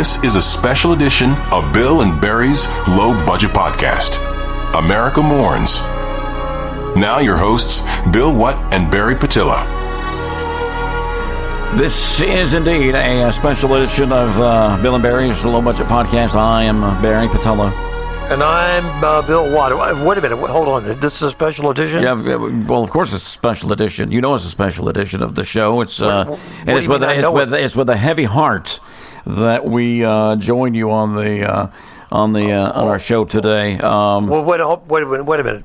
This is a special edition of Bill and Barry's Low Budget Podcast, America Mourns. Now your hosts, Bill Watt and Barry Patilla. This is indeed a special edition of Bill and Barry's Low Budget Podcast. I am Barry Patilla. And I'm Bill Watt. Wait a minute. Hold on. This is a special edition? Yeah, well, of course it's a special edition. You know it's a special edition of the show. It's with a heavy heart that we join you on our show today. Well, wait a minute.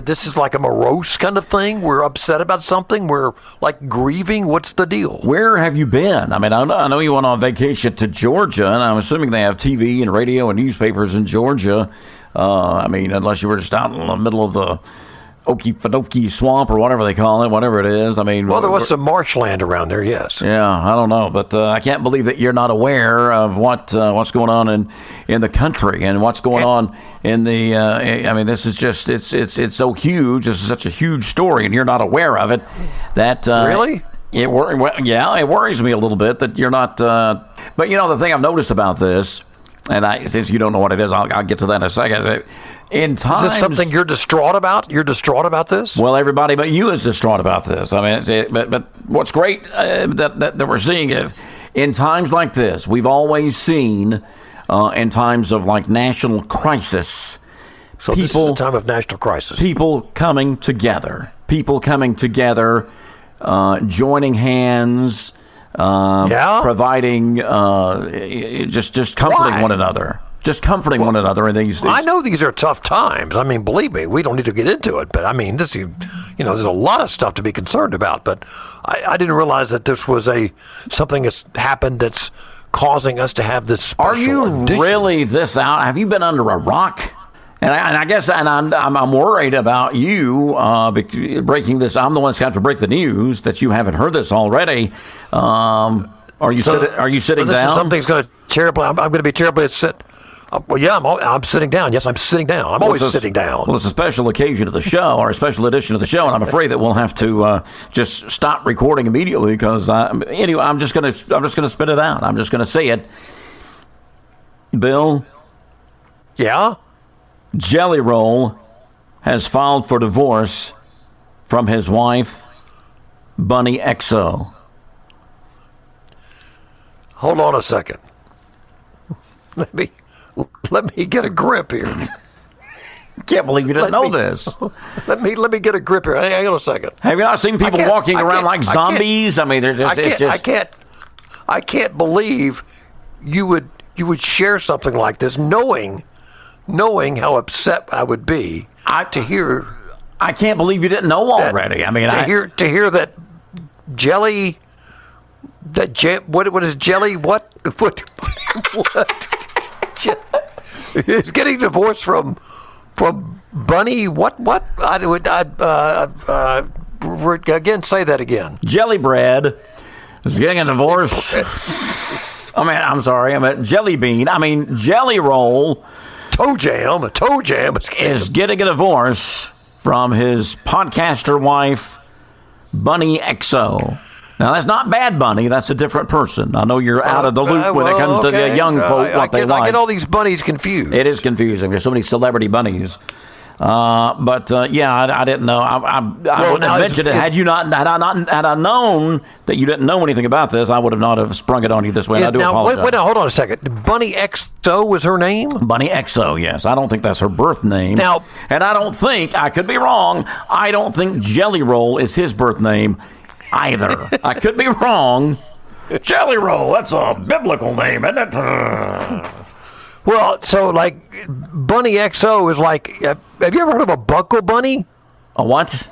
This is like a morose kind of thing? We're upset about something? We're like grieving? What's the deal? Where have you been? I mean, I know you went on vacation to Georgia, and I'm assuming they have TV and radio and newspapers in Georgia. I mean, unless you were just out in the middle of the Okefenokee swamp or whatever they call it, whatever it is. I mean, well, there was some marshland around there, yes. Yeah, I don't know, but I can't believe that you're not aware of what's going on in the country and what's going on in the. I mean, this is just it's so huge. This is such a huge story, and you're not aware of it. That really. It worries me a little bit that you're not. But you know, the thing I've noticed about this, and since you don't know what it is, I'll get to that in a second. In times, is this something you're distraught about? You're distraught about this? Well, everybody but you is distraught about this. I mean, but what's great that we're seeing it in times like this. We've always seen in times of like national crisis. So this is a time of national crisis. People coming together, joining hands, providing, just comforting one another. Just comforting one another in these. I know these are tough times. I mean, believe me, we don't need to get into it. But I mean, there's a lot of stuff to be concerned about. But I didn't realize that this was something that's happened that's causing us to have this special edition. Are you really this out? Have you been under a rock? And I guess I'm worried about you breaking this. I'm the one that's got to break the news that you haven't heard this already. Are you sitting down? Something's going to terribly. I'm going to be terribly upset. Well, yeah, I'm sitting down. Yes, I'm sitting down. I'm always sitting down. Well, it's a special occasion of the show, or a special edition of the show, and I'm afraid that we'll have to just stop recording immediately because anyway, I'm just gonna spit it out. I'm just gonna say it. Bill. Yeah. Jelly Roll has filed for divorce from his wife, Bunny XO. Hold on a second. Let me get a grip here. Can't believe you didn't know this. Let me get a grip here. Hang on a second. Have you not seen people walking around like zombies? I mean, there's just. I can't believe you would share something like this, knowing how upset I would be to hear. I can't believe you didn't know already. I mean, to hear that Jelly. What is Jelly? What is getting divorced from Bunny? What? Again, say that again. Jelly Bread is getting a divorce. I'm sorry. I meant Jelly Bean. Jelly Roll. Toe Jam is getting a divorce from his podcaster wife, Bunny XO. Now, that's not Bad Bunny. That's a different person. I know you're out of the loop when it comes to the young folk, what they like. I get all these bunnies confused. It is confusing. There's so many celebrity bunnies. I didn't know. I wouldn't have mentioned it had I known that you didn't know anything about this. I would have not have sprung it on you this way. I do apologize. Wait, hold on a second. Bunny XO was her name? Bunny XO, yes. I don't think that's her birth name. Now, and I could be wrong. I don't think Jelly Roll is his birth name either. I could be wrong. Jelly Roll, that's a biblical name, isn't it? Well, so like Bunny XO is like, have you ever heard of a buckle bunny? A what?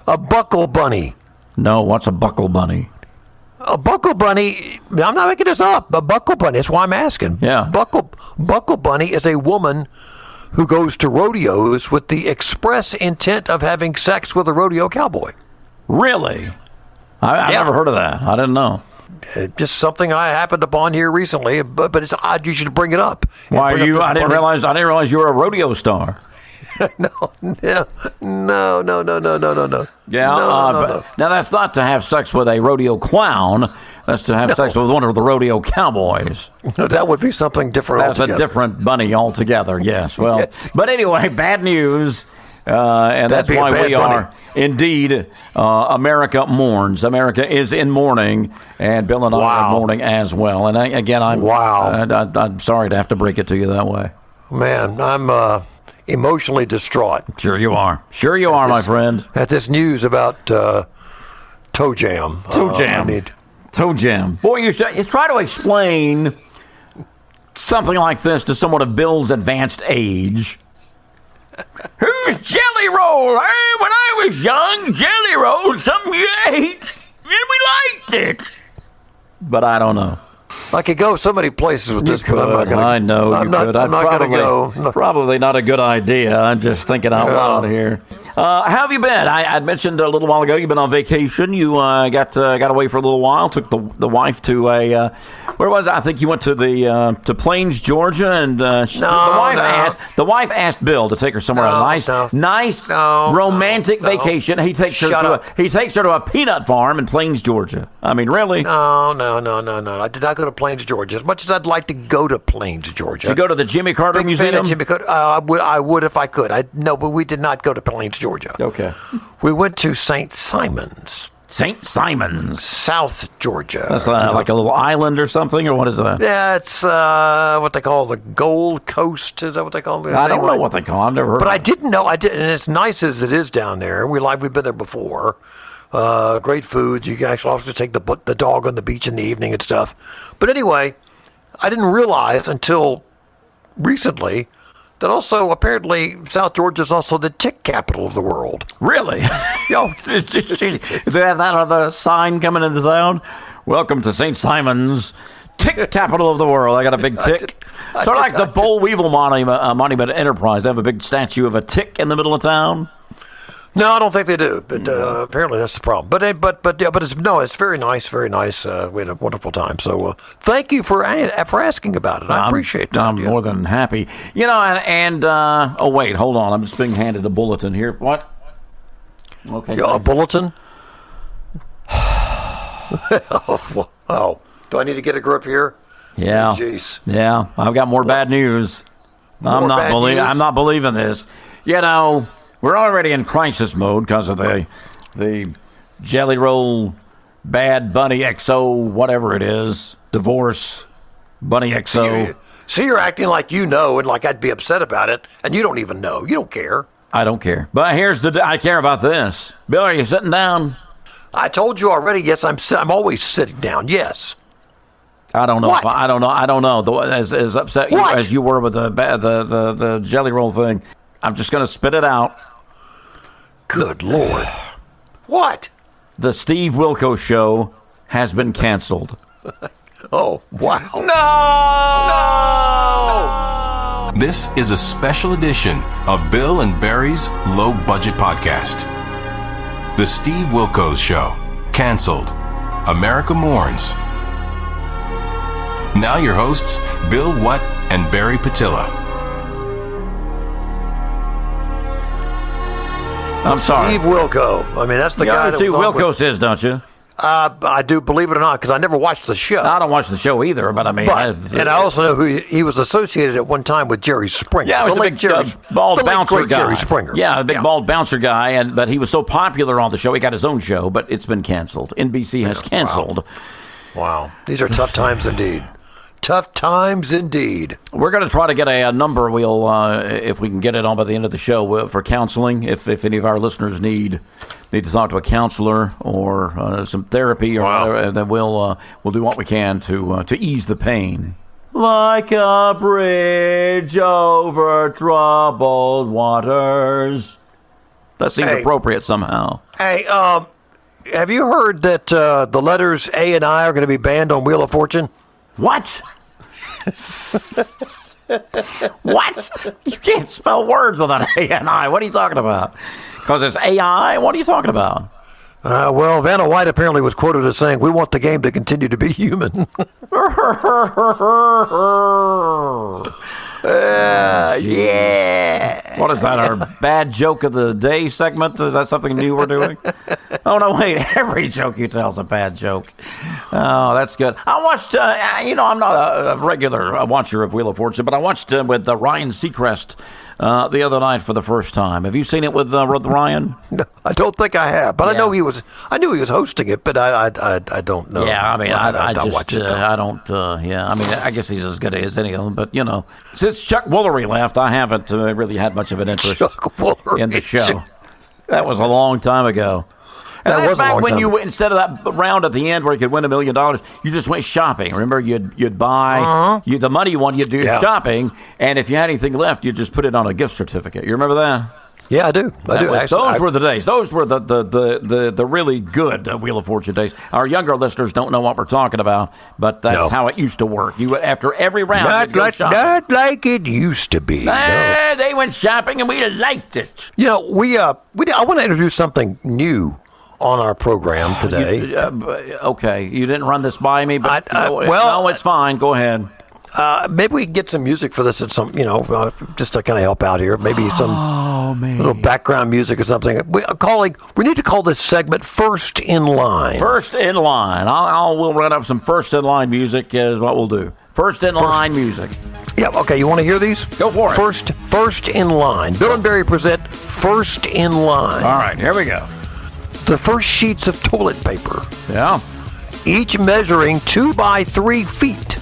A buckle bunny. No, what's a buckle bunny? A buckle bunny, I'm not making this up, a buckle bunny, that's why I'm asking. Yeah. Buckle bunny is a woman who goes to rodeos with the express intent of having sex with a rodeo cowboy. Really? I've never heard of that. I didn't know. Just something I happened upon here recently, but it's odd you should bring it up. Why are you? I didn't realize you were a rodeo star. No. Yeah. No. Now that's not to have sex with a rodeo clown. That's to have sex with one of the rodeo cowboys. That would be something different That's altogether. a different bunny altogether, yes. Well, Yes. But anyway, bad news. And that's That'd be a why bad we bunny. are indeed America mourns. America is in mourning, and Bill and I are in Wow. mourning as well. And I'm sorry to have to break it to you that way. Man, I'm emotionally distraught Sure you are. Sure you are, my friend. at this news about Toe Jam. Toe Jam. Toe Jam. Boy, you try to explain something like this to someone of Bill's advanced age. Who's Jelly Roll? Hey, when I was young, Jelly Roll, something you ate, and we liked it. But I don't know. I could go so many places with this, but I'm not going to. I know I'm you not, could. I'm not going to go. No. Probably not a good idea. I'm just thinking out loud here. How have you been? I mentioned a little while ago you've been on vacation. You got away for a little while. Took the wife to a where was it? I think you went to the to Plains, Georgia, and the wife asked Bill to take her somewhere nice romantic vacation. He takes her to a peanut farm in Plains, Georgia. I mean, really? No. I did not go to Plains, Georgia. As much as I'd like to go to Plains, Georgia. You go to the Jimmy Carter Big Museum? fan of Jimmy Carter. I would if I could. But we did not go to Plains, Georgia. Okay. We went to St. Simon's. St. Simon's. South Georgia. That's like a little island or something, or what is that? Yeah, it's what they call the Gold Coast. Is that what they call it? I don't know what they call it. I've never heard But of I it. didn't know. And as nice as it is down there, we've been there before. Great food. You can actually also take the dog on the beach in the evening and stuff. But anyway, I didn't realize until recently that also apparently South Georgia is also the tick capital of the world. Really? Yo, they have that on the sign coming into town. Welcome to St. Simon's, tick capital of the world. I got a big tick. Sort of like the Boll Weevil Monument Enterprise. They have a big statue of a tick in the middle of town. No, I don't think they do, but apparently that's the problem. But it's very nice, very nice. We had a wonderful time. So thank you for asking about it. I appreciate that. I'm more than happy. You know, oh wait, hold on. I'm just being handed a bulletin here. What? Okay. A bulletin? Oh, do I need to get a grip here? Yeah. Jeez. Yeah, I've got more bad news. I'm not believing this. You know, we're already in crisis mode because of the Jelly Roll Bad Bunny XO, whatever it is, divorce Bunny XO. See, you're acting like you know and like I'd be upset about it, and you don't even know. You don't care. I don't care. But I care about this. Bill, are you sitting down? I told you already. Yes, I'm always sitting down. Yes. I don't know. What? I don't know. As upset as you were with the Jelly Roll thing, I'm just going to spit it out. Good Lord. What? The Steve Wilkos show has been canceled. Oh, wow. No! This is a special edition of Bill and Barry's Low Budget Podcast. The Steve Wilkos Show. Canceled. America mourns. Now your hosts, Bill Watt and Barry Patilla. I'm sorry. Steve Wilkos. I mean, that's the You guy know that who Steve was on Wilkos is, don't you? I do, believe it or not, because I never watched the show. I don't watch the show either, but I mean... And I also know who he was associated at one time with Jerry Springer. Yeah, he was the a late big Jerry, bald the late bouncer great guy. Jerry Springer. Yeah, a big bald bouncer guy, but he was so popular on the show, he got his own show, but it's been canceled. NBC has canceled. Wow. These are tough times indeed. Tough times indeed. We're going to try to get a number. We'll, if we can get it on by the end of the show, for counseling. If any of our listeners need to talk to a counselor or some therapy or whatever, then we'll do what we can to ease the pain. Like a bridge over troubled waters. That seems appropriate somehow. Hey, have you heard that the letters A and I are going to be banned on Wheel of Fortune? What? What? You can't spell words with an A and I. What are you talking about? Because it's AI? What are you talking about? Well, Vanna White apparently was quoted as saying, "We want the game to continue to be human." Yeah. What is that, our bad joke of the day segment? Is that something new we're doing? Oh, no, wait. Every joke you tell is a bad joke. Oh, that's good. I watched, I'm not a regular watcher of Wheel of Fortune, but I watched with Ryan Seacrest the other night for the first time. Have you seen it with Ryan? No, I don't think I have, but Yeah. I knew he was hosting it, but I don't know. Yeah, I mean, I don't just, watch it. I don't, I mean, I guess he's as good as any of them, but, since Chuck Woolery left, I haven't really had much of an interest Chuck Woolery. in the show. That was a long time ago. And That that's was a back long when time ago. instead of that round at the end where you could win $1 million, you just went shopping. Remember, you'd buy the money you won, you'd do shopping, and if you had anything left, you'd just put it on a gift certificate. You remember that? Yeah, I do. Those were the days. Those were the really good Wheel of Fortune days. Our younger listeners don't know what we're talking about, but that's how it used to work. You after every round, you'd go shopping. Not like it used to be. No. They went shopping and we liked it. I want to introduce something new on our program today. Okay, you didn't run this by me, but well, no, it's fine. Go ahead. Maybe we can get some music for this at some, just to kind of help out here. Maybe some little background music or something. We need to call this segment First in Line. First in line. We'll run up some first in line music is what we'll do. First in line music. Yep. Okay. You want to hear these? Go for it. First in Line. Bill and Barry present First in Line. All right. Here we go. The first sheets of toilet paper, Yeah. each measuring 2 by 3 feet,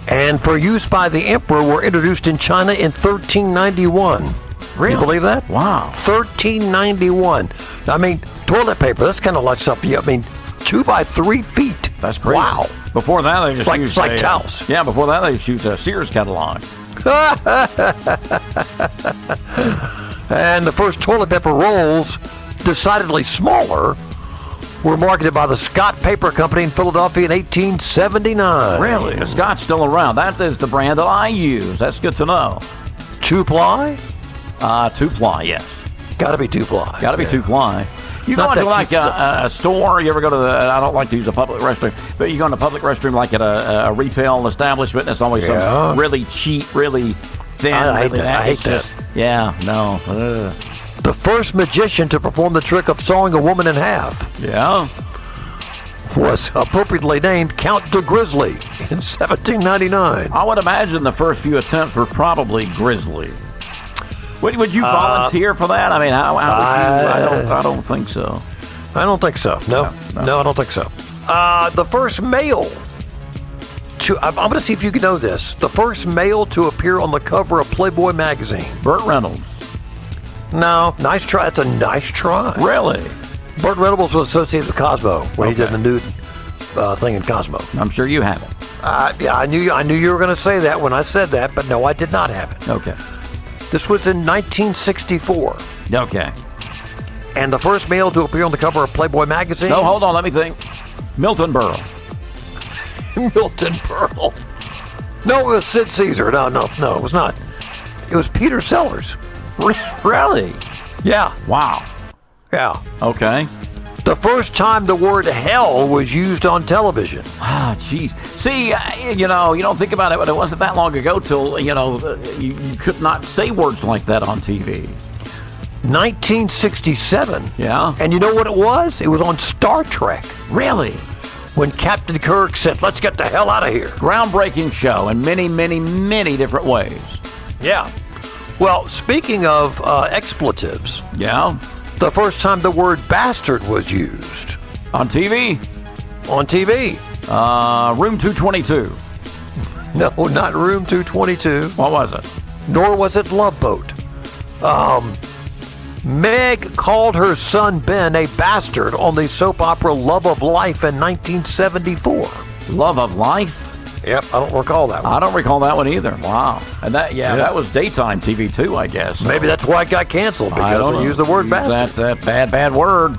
and for use by the emperor, were introduced in China in 1391. Really? You believe that? Wow. 1391. I mean, toilet paper, that's kind of like stuff, 2 by 3 feet. That's crazy. Wow. Before that, they just used like towels. Yeah, before that, they just used a Sears catalog. And the first toilet paper rolls, decidedly smaller, were marketed by the Scott Paper Company in Philadelphia in 1879. Really? Is Scott's still around? That is the brand that I use. That's good to know. 2-ply? 2-ply, yes. Gotta be 2-ply. Got to be 2-ply. You go Not into that like cheap a store, you ever go to I don't like to use a public restroom, but you go in a public restroom like at a retail establishment, and it's always some really cheap, really thin. I hate really that. I hate that. Yeah, no. The first magician to perform the trick of sawing a woman in half Yeah. was appropriately named Count de Grizzly in 1799. I would imagine the first few attempts were probably grisly. Would you volunteer for that? I mean, how would you? I don't think so. I don't think so. No, I don't think so. The first male to, I'm going to see if you can know this. The first male to appear on the cover of Playboy magazine. Burt Reynolds. No, nice try. It's a nice try. Really? Burt Reynolds was associated with Cosmo when he did the nude thing in Cosmo. I'm sure you have it. Yeah, I knew you were going to say that when I said that, but no, I did not have it. Okay. This was in 1964. Okay. And the first male to appear on the cover of Playboy magazine? No, hold on. Let me think. Milton Berle. Milton Berle. No, it was Sid Caesar. No, it was not. It was Peter Sellers. Really? Yeah. Wow. Yeah. Okay. The first time the word hell was used on television. Ah, jeez. See, you don't think about it, but it wasn't that long ago till, you could not say words like that on TV. 1967. Yeah. And you know what it was? It was on Star Trek. Really? When Captain Kirk said, "Let's get the hell out of here." Groundbreaking show in many, many, many different ways. Yeah. Well, speaking of expletives, Yeah. the first time the word bastard was used. On TV? On TV. Room 222. No, not Room 222. What was it? Nor was it Love Boat. Meg called her son Ben a bastard on the soap opera Love of Life in 1974. Love of Life? Yep, I don't recall that one. I don't recall that one either. Wow. And that was daytime TV too, I guess. So. Maybe that's why it got canceled, I because don't they know. used the word bastard. That bad word.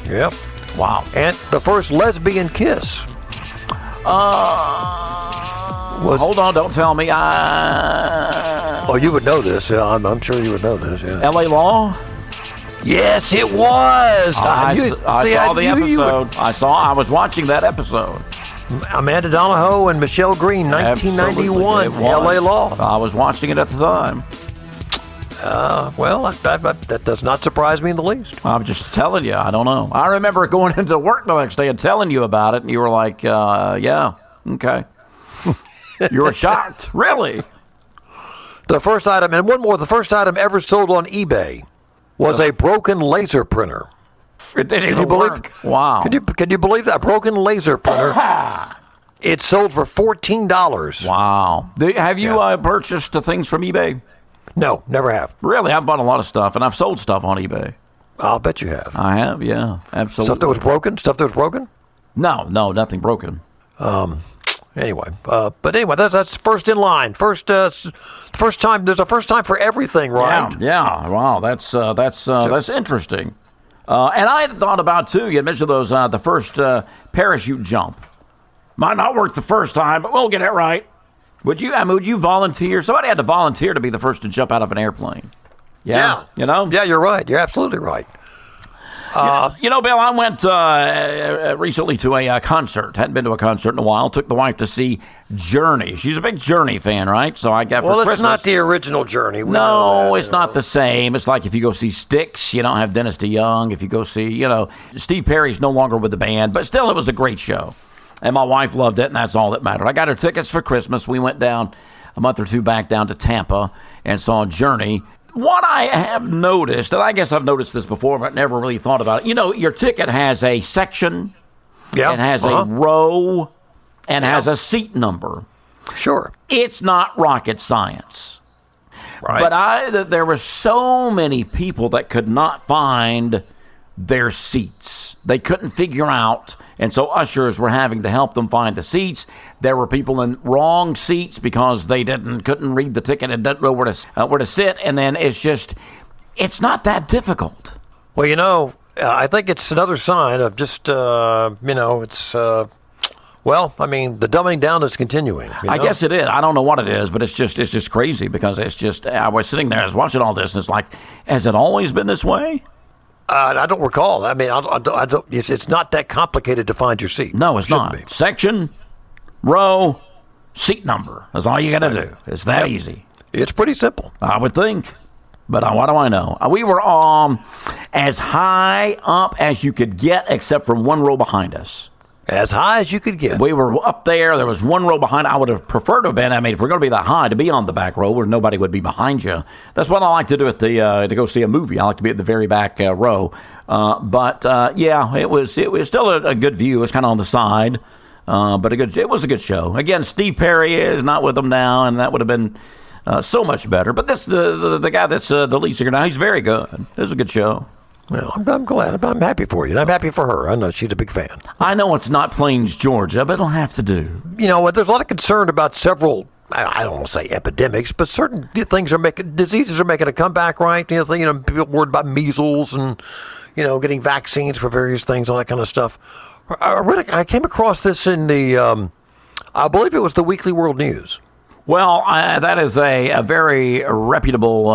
Yep. Wow. And the first lesbian kiss. Hold on, don't tell me. Oh, you would know this. Yeah, I'm sure you would know this. Yeah. L.A. Law? Yes, it was. I saw the episode. I was watching that episode. Amanda Donahoe and Michelle Green, 1991, Absolutely, it was. L.A. Law. I was watching it at the time. Well, that does not surprise me in the least. I'm just telling you, I don't know. I remember going into work the next day and telling you about it, and you were like, yeah, okay. You were shocked. Really? The first item, and one more, the first item ever sold on eBay was a broken laser printer. It didn't Can even you believe? work. Wow. Can you believe that broken laser printer? It sold for $14. Wow. Have you purchased things from eBay? No, never have. Really? I've bought a lot of stuff, and I've sold stuff on eBay. I'll bet you have. I have, yeah, absolutely. Stuff that was broken? Stuff that was broken? No, nothing broken. Anyway, but anyway, that's first in line. First time. There's a first time for everything, right? Yeah. Wow, that's interesting. And I had thought about too. You mentioned those the first parachute jump. Might not work the first time, but we'll get it right. Would you volunteer? Somebody had to volunteer to be the first to jump out of an airplane. Yeah. You know? Yeah, you're right. You're absolutely right. Bill, I went recently to a concert. Hadn't been to a concert in a while. Took the wife to see Journey. She's a big Journey fan, right? So I got for Christmas. Well, it's not the original Journey. No, it's not the same. It's like if you go see Styx, you don't have Dennis DeYoung. If you go see, Steve Perry's no longer with the band, but still, it was a great show. And my wife loved it, and that's all that mattered. I got her tickets for Christmas. We went down a month or two back down to Tampa and saw Journey. What I have noticed, and I guess I've noticed this before, but never really thought about it. Your ticket has a section, it has a row, and has a seat number. Sure. It's not rocket science. Right. But there were so many people that could not find their seats. They couldn't figure out, and so ushers were having to help them find the seats. There were people in wrong seats because they couldn't read the ticket and didn't know where to sit. And then it's not that difficult. Well, I think it's another sign of just it's. The dumbing down is continuing. I guess it is. I don't know what it is, but it's just crazy because I was sitting there, I was watching all this, and it's like, has it always been this way? I don't recall. I mean, I don't. It's not that complicated to find your seat. No, it's not. Be. Section, row, seat number. That's all you got to do. It's that easy. It's pretty simple. I would think. But what do I know? We were as high up as you could get, except for one row behind us. As high as you could get. We were up there. There was one row behind. I would have preferred to have been. I mean, if we're going to be that high, to be on the back row where nobody would be behind you. That's what I like to do at to go see a movie. I like to be at the very back row. It was still a good view. It was kind of on the side, but it was a good show. Again, Steve Perry is not with them now, and that would have been so much better. But this the guy that's the lead singer now, he's very good. It was a good show. Well, I'm glad. I'm happy for you. I'm happy for her. I know she's a big fan. I know it's not Plains, Georgia, but it'll have to do. There's a lot of concern about several, I don't want to say epidemics, but certain diseases are making a comeback, right? People worried about measles and, getting vaccines for various things, all that kind of stuff. I came across this in I believe it was the Weekly World News. Well, that is a very reputable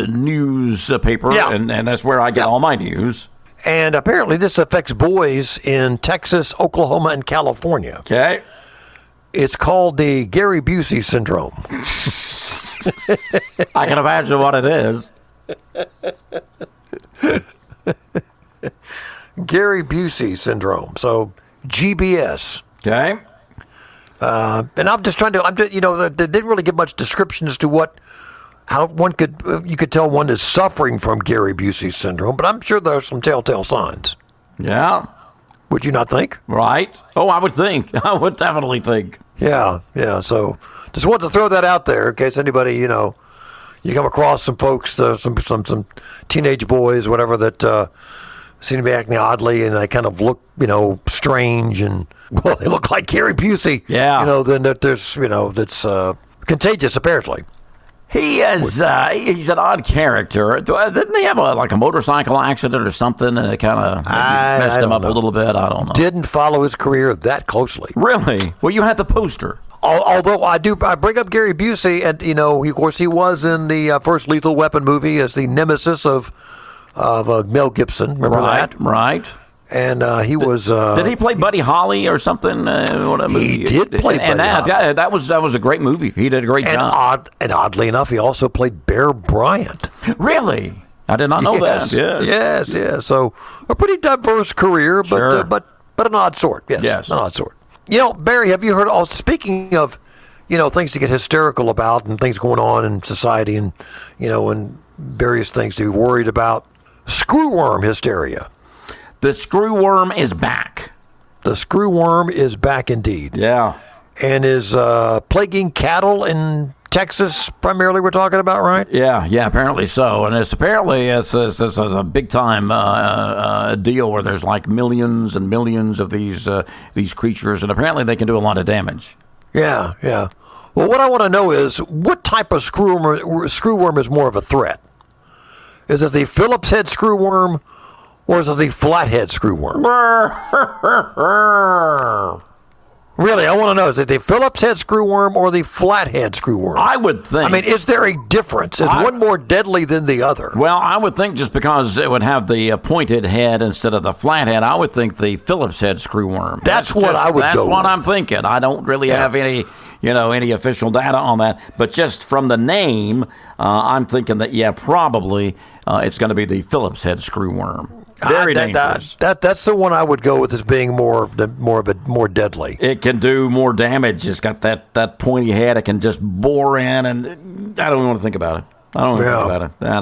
newspaper, and that's where I get all my news. And apparently this affects boys in Texas, Oklahoma, and California. Okay. It's called the Gary Busey syndrome. I can imagine what it is. Gary Busey syndrome. So, GBS. Okay. And I'm just trying to, they didn't really give much description as to how you could tell one is suffering from Gary Busey syndrome, but I'm sure there are some telltale signs. Yeah. Would you not think? Right. Oh, I would think. I would definitely think. Yeah. So just wanted to throw that out there in case anybody, you come across some folks, some teenage boys, whatever, that seem to be acting oddly and they kind of look, strange and, well, they look like Gary Busey. Yeah. Then there's, that's contagious, apparently. He is, he's an odd character. Didn't he have a motorcycle accident or something and it kind of messed him up a little bit? I don't know. Didn't follow his career that closely. Really? Well, you had the poster. Although I bring up Gary Busey, and, of course, he was in the first Lethal Weapon movie as the nemesis of Mel Gibson. Remember that? Right. And he was. Did he play Buddy Holly or something? What a movie? He did play and Buddy Holly. that was a great movie. He did a great job. And oddly enough, he also played Bear Bryant. Really? I did not know that. Yes. So a pretty diverse career, but Sure. But an odd sort. Yes, an odd sort. Barry, have you heard? Oh, speaking of, things to get hysterical about and things going on in society, and and various things to be worried about. Screwworm hysteria. The screwworm is back. The screwworm is back indeed. Yeah. And is plaguing cattle in Texas primarily we're talking about, right? Yeah, apparently so. And it's a big time deal where there's like millions and millions of these creatures, and apparently they can do a lot of damage. Yeah. Well, what I want to know is what type of screwworm is more of a threat? Is it the Phillips head screwworm, or is it the flathead screwworm? Really, I want to know, is it the Phillips head screwworm or the flathead screwworm? I would think. I mean, is there a difference? Is one more deadly than the other? Well, I would think just because it would have the pointed head instead of the flat head, I would think the Phillips head screwworm. That's what I would go with. That's what I'm thinking. I don't really have any official data on that. But just from the name, I'm thinking that, probably it's going to be the Phillips head screwworm. Very dangerous. That's the one I would go with as being more deadly. It can do more damage. It's got that pointy head. It can just bore in, and I don't want to think about it. I don't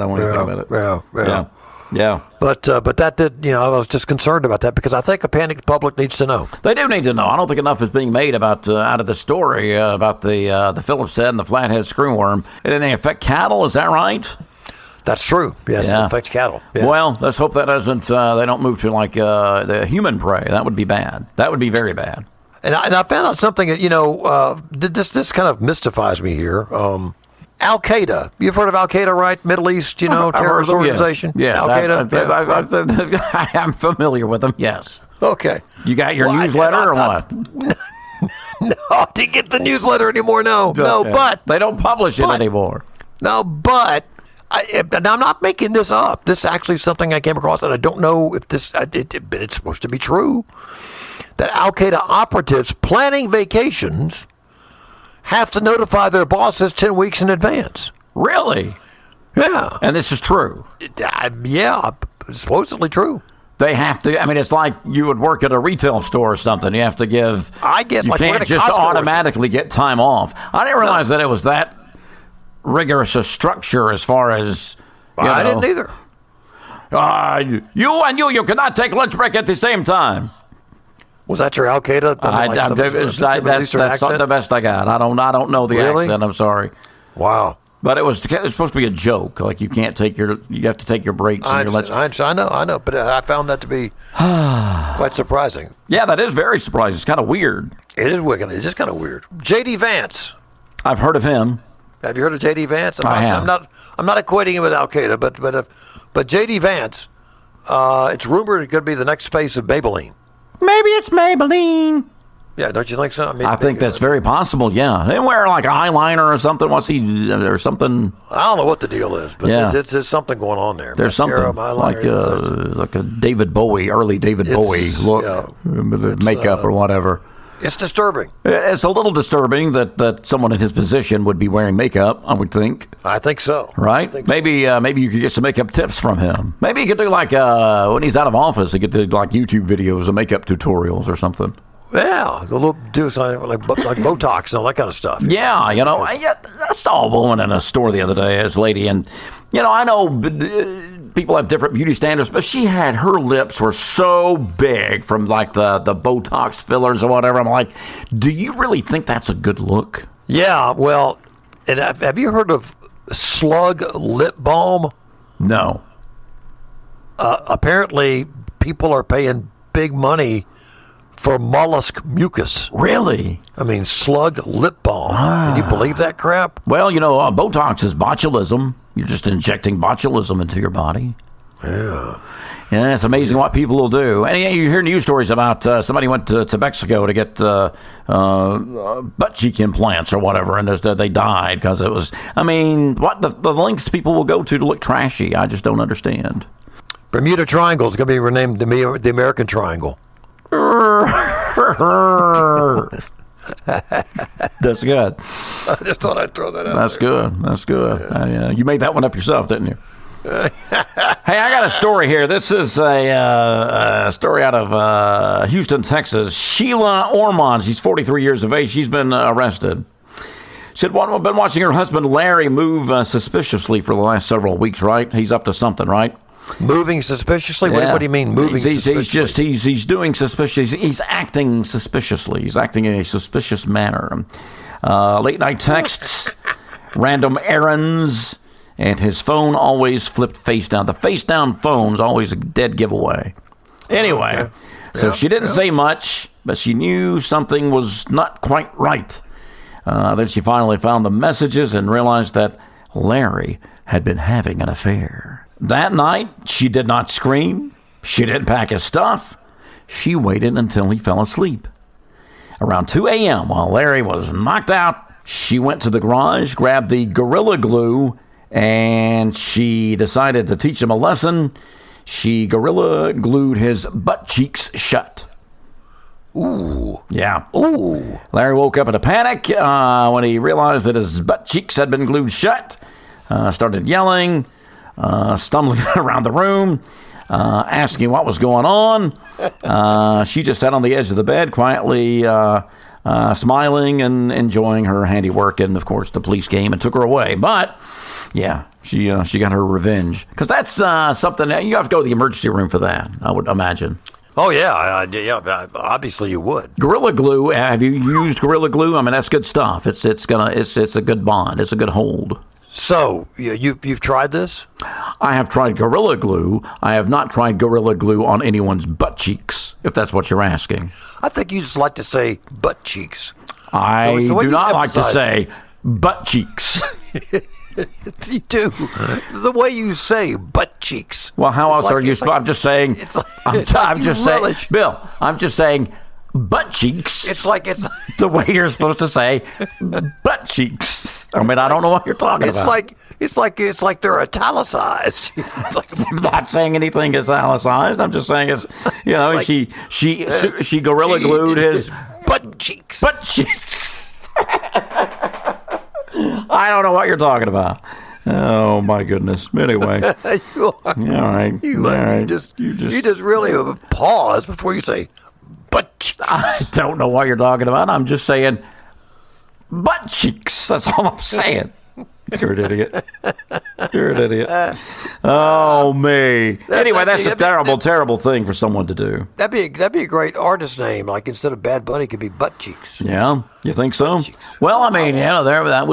want to think about it. Yeah. But that did, I was just concerned about that because I think a panicked public needs to know. They do need to know. I don't think enough is being made about out of the story about the Phillips head and the flathead screwworm. And then they affect cattle. Is that right? That's true. Yes, it affects cattle. Yeah. Well, let's hope that doesn't. They don't move to like the human prey. That would be bad. That would be very bad. And I found out something that this kind of mystifies me here. Al Qaeda. You've heard of Al Qaeda, right? Middle East, terrorist organization. Yes. Al Qaeda. I'm familiar with them. Yes. Okay. You got your newsletter or what? No, I didn't get the newsletter anymore. No, but they don't publish it anymore. No, but. And I'm not making this up. This is actually something I came across, and I don't know if but it's supposed to be true, that Al-Qaeda operatives planning vacations have to notify their bosses 10 weeks in advance. Really? Yeah. And this is true? Yeah, it's supposedly true. They have to. I mean, it's like you would work at a retail store or something. You have to give. I guess you like can't just automatically get time off. I didn't realize that it was that rigorous a structure as far as I didn't either. You cannot take lunch break at the same time. Was that your Al Qaeda? That's the best I got. I don't know the accent. I'm sorry. Wow. But it was supposed to be a joke. Like you have to take your breaks. I know. But I found that to be quite surprising. Yeah, that is very surprising. It's kind of weird. It is wicked. It's just kind of weird. J.D. Vance. I've heard of him. Have you heard of J.D. Vance? I'm not equating him with Al Qaeda, but J.D. Vance, it's rumored it could be the next face of Maybelline. Maybe it's Maybelline. Yeah, don't you think so? I think that's very possible. Yeah, they wear like eyeliner or something. Or something? I don't know what the deal is, but there's something going on there. There's something like a David Bowie, early David Bowie look, with makeup or whatever. It's disturbing. It's a little disturbing that someone in his position would be wearing makeup, I would think. I think so. Right? Maybe you could get some makeup tips from him. Maybe he could do like, when he's out of office, he could do like YouTube videos of makeup tutorials or something. Yeah, do something like Botox and all that kind of stuff. Yeah, I saw a woman in a store the other day, this lady, and I know people have different beauty standards, but her lips were so big from like the Botox fillers or whatever. I'm like, do you really think that's a good look? Yeah, well, and have you heard of Slug lip balm? No. Apparently, people are paying big money for mollusk mucus. Really? I mean, Slug lip balm. Can you believe that crap? Well, Botox is botulism. You're just injecting botulism into your body. Yeah. Yeah, it's amazing what people will do. And you hear news stories about somebody went to Mexico to get butt cheek implants or whatever, and they died because it was, what the lengths people will go to look trashy. I just don't understand. Bermuda Triangle is going to be renamed the American Triangle. That's good. I just thought I'd throw that out. That's good. That's good. Yeah. You made that one up yourself, didn't you? Hey, I got a story here. This is a story out of Houston, Texas. Sheila Ormond, she's 43 years of age. She's been arrested. She had been watching her husband Larry move suspiciously for the last several weeks, right? He's up to something, right? Moving suspiciously? Yeah. What do you mean moving suspiciously? He's doing suspicious. He's acting suspiciously. He's acting in a suspicious manner. Late night texts, random errands, and his phone always flipped face down. The face down phone's always a dead giveaway. Anyway, Okay. so Yeah, she didn't yeah. say much, but she knew something was not quite right. Then she finally found the messages and realized that Larry had been having an affair. That night, she did not scream. She didn't pack his stuff. She waited until he fell asleep. Around 2 a.m., while Larry was knocked out, she went to the garage, grabbed the Gorilla Glue, and she decided to teach him a lesson. She Gorilla Glued his butt cheeks shut. Ooh. Yeah. Ooh. Larry woke up in a panic when he realized that his butt cheeks had been glued shut. Started yelling, stumbling around the room, asking what was going on. She just sat on the edge of the bed, quietly smiling and enjoying her handiwork. And, of course, the police came and took her away. But, yeah, she got her revenge. Because that's something that you have to go to the emergency room for that, I would imagine. Oh, yeah. Yeah. Obviously, you would. Gorilla Glue. Have you used Gorilla Glue? I mean, that's good stuff. It's a good bond. It's a good hold. So, you've tried this? I have tried Gorilla Glue. I have not tried Gorilla Glue on anyone's butt cheeks, if that's what you're asking. I think you just like to say butt cheeks. I So what do you not like to emphasize- say butt cheeks. You do. The way you say butt cheeks. Well, how else It's like- are you? it's like- I'm just saying. it's like- I'm it's like you just saying, relish- Bill. I'm just saying, butt cheeks. It's like it's. the way you're supposed to say butt cheeks. I mean, I don't know what you're talking It's about. like they're italicized. It's like, I'm not saying anything is italicized. I'm just saying it's, like- she Gorilla Glued his butt cheeks. butt cheeks. I don't know what you're talking about. Oh my goodness. Anyway, You are- all right. You, all right. you just really pause before you say butt cheeks. I don't know what you're talking about. I'm just saying butt cheeks. That's all I'm saying. You're an idiot. You're an idiot. Oh, me. Anyway, that's a terrible thing for someone to do. That'd be a great artist name. Like instead of Bad Bunny, it could be Butt Cheeks. Yeah, you think so? Well, I mean, that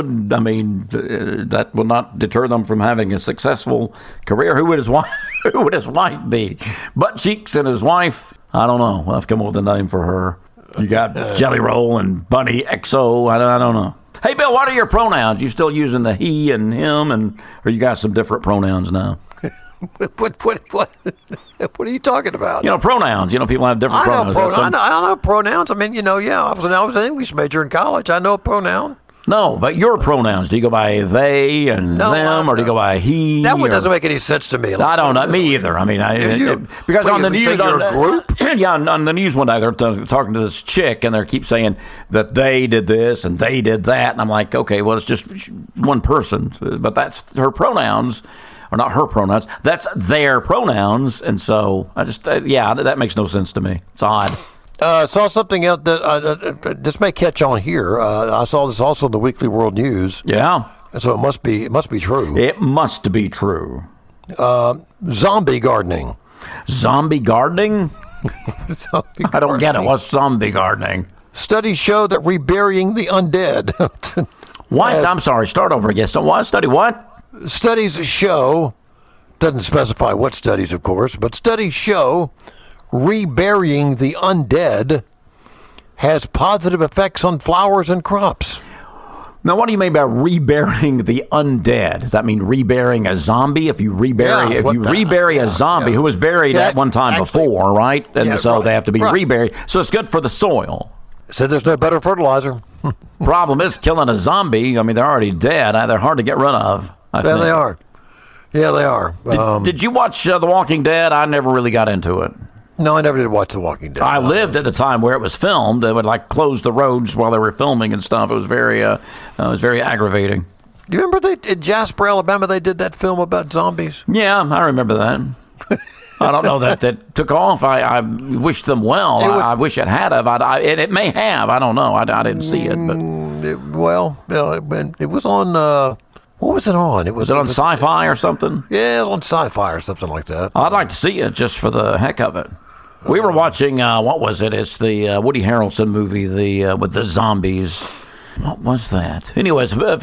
would not deter them from having a successful career. Who would his wife? Who would his wife be? Butt Cheeks and his wife. I don't know. We'll have to come up with a name for her. You got Jelly Roll and Bunny XO. I don't know. Hey, Bill, what are your pronouns? You still using the he and him, or you got some different pronouns now? What are you talking about? Pronouns. People have different I know pronouns. I know pronouns. I mean, I was an English major in college. I know a pronoun. No, but your pronouns. Do you go by they and No, them, or do you go by he? That one or- doesn't make any sense to me. I don't know. Me either. I mean, because what, on the you news, think you're a group? yeah, on the news one day, they're talking to this chick, and they keep saying that they did this and they did that, and I'm like, okay, well, it's just one person, but that's her pronouns, or not her pronouns. That's their pronouns, and so I just, that makes no sense to me. It's odd. Saw something else that this may catch on here. I saw this also in the Weekly World News. Yeah, So it must be true. it must be true. Zombie gardening. Zombie gardening? Zombie I don't get it. gardening. What's zombie gardening? Studies show that reburying the undead. What? I'm sorry. Start over again. So what? Study what? Studies show, doesn't specify what studies, of course, but studies show reburying the undead has positive effects on flowers and crops. Now, what do you mean by reburying the undead? Does that mean reburying a zombie? If you rebury, a zombie who was buried at one time before, right? And so they have to be reburied. So it's good for the soil. Said there's no better fertilizer. Problem is killing a zombie. I mean, they're already dead. They're hard to get rid of. I There think. they are. Yeah, they are. Did you watch The Walking Dead? I never really got into it. No, I never did watch The Walking Dead. I lived at the time where it was filmed. They would close the roads while they were filming and stuff. It was very aggravating. Do you remember in Jasper, Alabama, they did that film about zombies? Yeah, I remember that. I don't know that took off. I wish them well. I wish it had have. It may have. I don't know. I didn't see it, but it was on. What was it on? Was it on Sci-Fi or something? Yeah, it was on Sci-Fi or something like that. I'd like to see it just for the heck of it. We were watching, what was it? It's the Woody Harrelson movie, with the zombies. What was that? Anyways, it was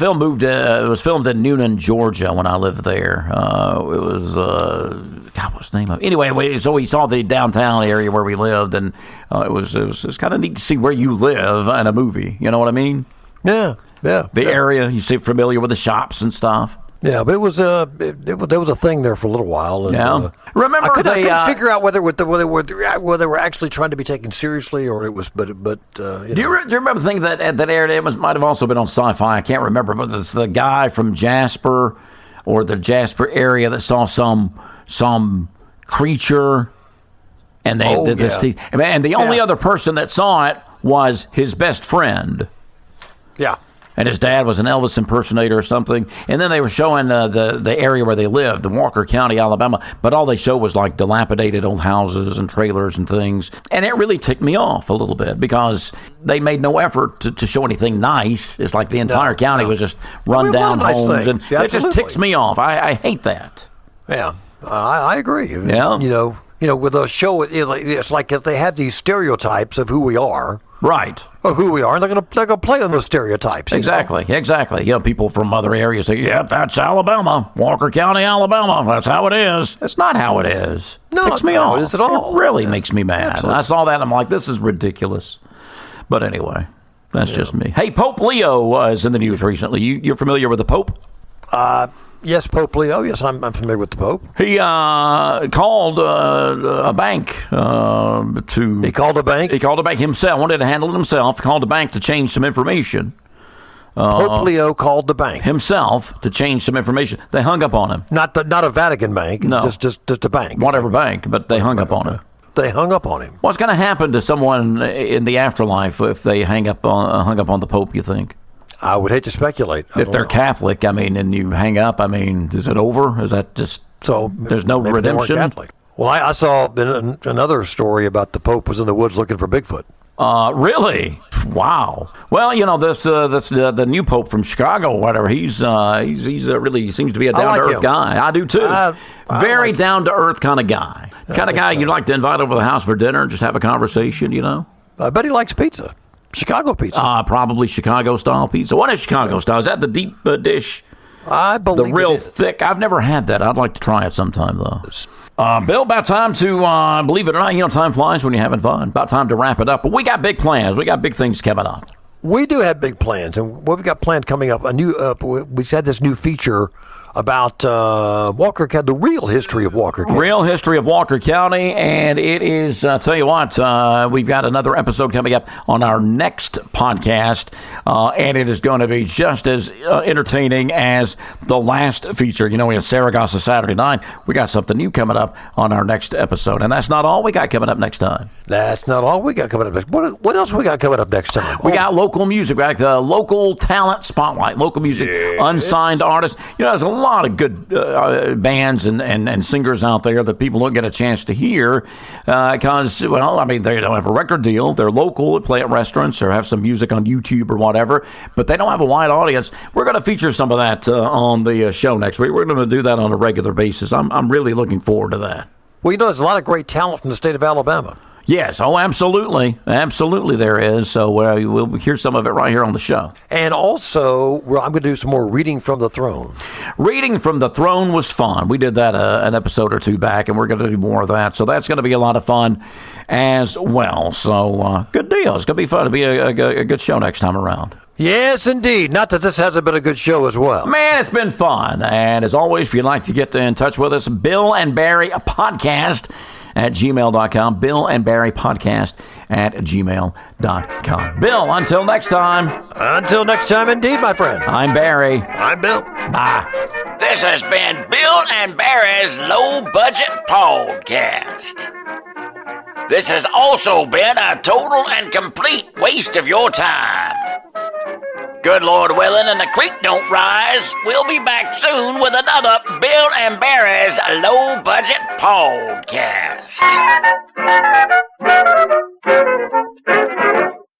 filmed in Newnan, Georgia when I lived there. It was, God, what's the name of it? Anyway, so we saw the downtown area where we lived, and it was kind of neat to see where you live in a movie. You know what I mean? Yeah. The area, you seem familiar with the shops and stuff. Yeah, but it was there was a thing there for a little while. And, yeah, remember I couldn't figure out whether they were actually trying to be taken seriously or it was, but do you remember the thing that aired? It might have also been on Sci-Fi. I can't remember, but it's the guy from Jasper or the Jasper area that saw some creature, and and the only other person that saw it was his best friend. Yeah. And his dad was an Elvis impersonator or something. And then they were showing the area where they lived, in Walker County, Alabama. But all they showed was dilapidated old houses and trailers and things. And it really ticked me off a little bit because they made no effort to show anything nice. It's like the entire county was just run down homes. And it just ticks me off. I hate that. Yeah, I agree. Yeah. With those show, it's like if they have these stereotypes of who we are. Right. Of who we are, and they're gonna play on those stereotypes. Exactly. People from other areas say, "Yep, that's Alabama, Walker County, Alabama. That's how it is." That's not how it is. No, it ticks me off. It is at all. It really makes me mad. Absolutely. And I saw that, and I'm like, "This is ridiculous." But anyway, that's just me. Hey, Pope Leo was in the news recently. You're familiar with the Pope? Yes, Pope Leo. Yes, I'm familiar with the Pope. He called a bank to... He called a bank? He called a bank himself. Wanted to handle it himself. Called a bank to change some information. Pope Leo called the bank himself to change some information. They hung up on him. Not a Vatican bank. No, just a bank. Whatever bank, but they hung up on him. They hung up on him. What's going to happen to someone in the afterlife if they hung up on the Pope? You think? I would hate to speculate. If they're Catholic, and you hang up, is it over? Is that just so? There's no redemption. Well, I saw another story about the Pope was in the woods looking for Bigfoot. Really? Wow. Well, this the new Pope from Chicago, or whatever. He's really seems to be a down to earth guy. I do too. Very down to earth kind of guy. Kind of guy you'd like to invite over to the house for dinner and just have a conversation. I bet he likes pizza. Chicago pizza. Probably Chicago-style pizza. What is Chicago-style? Is that the deep dish? I believe the real thick. I've never had that. I'd like to try it sometime, though. Bill, about time to, believe it or not, time flies when you're having fun. About time to wrap it up. But we got big plans. We got big things coming up. We do have big plans. And what we've got planned coming up, we've had this new feature about Walker County, the real history of Walker County. Real history of Walker County, and it is, I'll tell you what, we've got another episode coming up on our next podcast, and it is going to be just as entertaining as the last feature. We had Saragossa Saturday night. We got something new coming up on our next episode, and that's not all we got coming up next time. That's not all we got coming up next. What else we got coming up next time? We got local music, right? The local talent spotlight, local music, unsigned artists. There's a lot of good bands and singers out there that people don't get a chance to hear because, they don't have a record deal. They're local, play at restaurants or have some music on YouTube or whatever, but they don't have a wide audience. We're going to feature some of that on the show next week. We're going to do that on a regular basis. I'm really looking forward to that. Well, there's a lot of great talent from the state of Alabama. Yes, absolutely. Absolutely there is. So we'll hear some of it right here on the show. And also, I'm going to do some more Reading from the Throne. Reading from the Throne was fun. We did that an episode or two back, and we're going to do more of that. So that's going to be a lot of fun as well. So good deal. It's going to be fun. It'll be a good show next time around. Yes, indeed. Not that this hasn't been a good show as well. Man, it's been fun. And as always, if you'd like to get in touch with us, Bill and Barry Podcast at gmail.com. Bill and Barry Podcast at gmail.com. Bill, until next time. Until next time, indeed, my friend. I'm Barry. I'm Bill. Bye. This has been Bill and Barry's Low Budget Podcast. This has also been a total and complete waste of your time. Good Lord willing and the creek don't rise, we'll be back soon with another Bill and Barry's Low Budget Podcast.